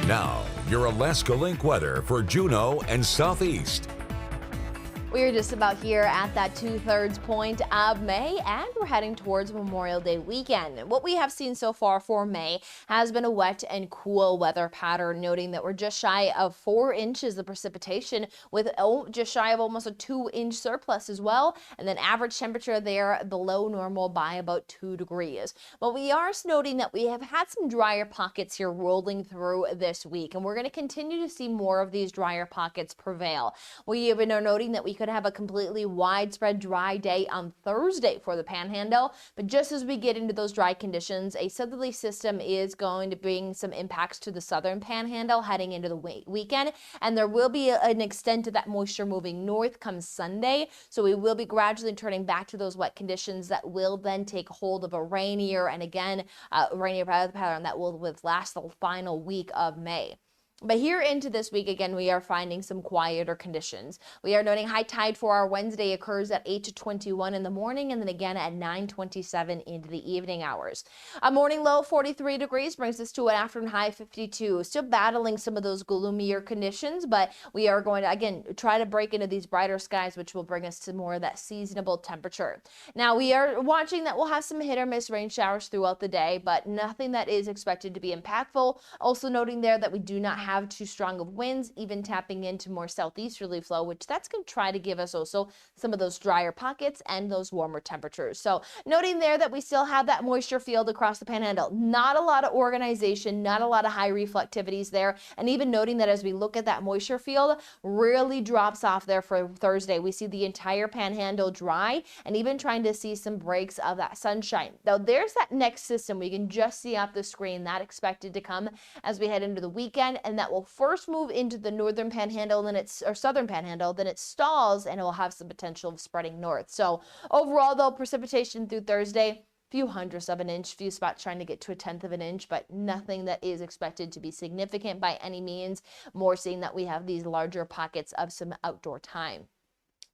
Now, your Alaska Link weather for Juneau and Southeast. We're just about here at that 2/3 point of May, and we're heading towards Memorial Day weekend. What we have seen so far for May has been a wet and cool weather pattern, noting that we're just shy of 4 inches of precipitation with just shy of almost a 2-inch surplus as well, and then average temperature there below normal by about 2 degrees. But we are noting that we have had some drier pockets here rolling through this week, and we're going to continue to see more of these drier pockets prevail. We even are noting that we could have a completely widespread dry day on Thursday for the Panhandle, but just as we get into those dry conditions, a southerly system is going to bring some impacts to the southern Panhandle heading into the weekend, and there will be an extent of that moisture moving north come Sunday, so we will be gradually turning back to those wet conditions that will then take hold of a rainier and again rainier weather pattern that will last the final week of May. But here into this week, again, we are finding some quieter conditions. We are noting high tide for our Wednesday occurs at 8:21 in the morning and then again at 9:27 into the evening hours. A morning low 43 degrees brings us to an afternoon high 52. Still battling some of those gloomier conditions, but we are going to, again, try to break into these brighter skies, which will bring us to more of that seasonable temperature. Now, we are watching that we'll have some hit or miss rain showers throughout the day, but nothing that is expected to be impactful. Also noting there that we do not have too strong of winds, even tapping into more southeasterly flow, which that's going to try to give us also some of those drier pockets and those warmer temperatures. So noting there that we still have that moisture field across the Panhandle. Not a lot of organization, not a lot of high reflectivities there. And even noting that as we look at that moisture field, really drops off there for Thursday. We see the entire Panhandle dry and even trying to see some breaks of that sunshine. Now there's that next system we can just see off the screen that expected to come as we head into the weekend, and that will first move into the northern Panhandle, then southern Panhandle, then it stalls and it will have some potential of spreading north. So overall, though, precipitation through Thursday, few hundredths of an inch, few spots trying to get to 1/10 of an inch, but nothing that is expected to be significant by any means. More seeing that we have these larger pockets of some outdoor time.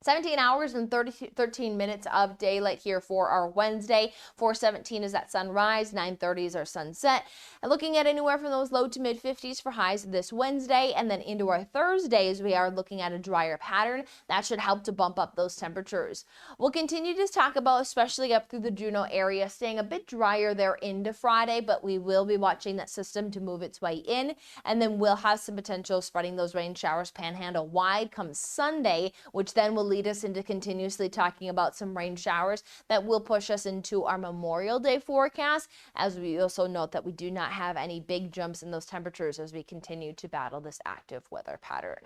17 hours and 13 minutes of daylight here for our Wednesday. 4:17 is that sunrise, 9:30 is our sunset. And looking at anywhere from those low to mid 50s for highs this Wednesday, and then into our Thursdays, we are looking at a drier pattern. That should help to bump up those temperatures. We'll continue to talk about, especially up through the Juneau area, staying a bit drier there into Friday, but we will be watching that system to move its way in, and then we'll have some potential spreading those rain showers Panhandle wide come Sunday, which then will lead us into continuously talking about some rain showers that will push us into our Memorial Day forecast, as we also note that we do not have any big jumps in those temperatures as we continue to battle this active weather pattern.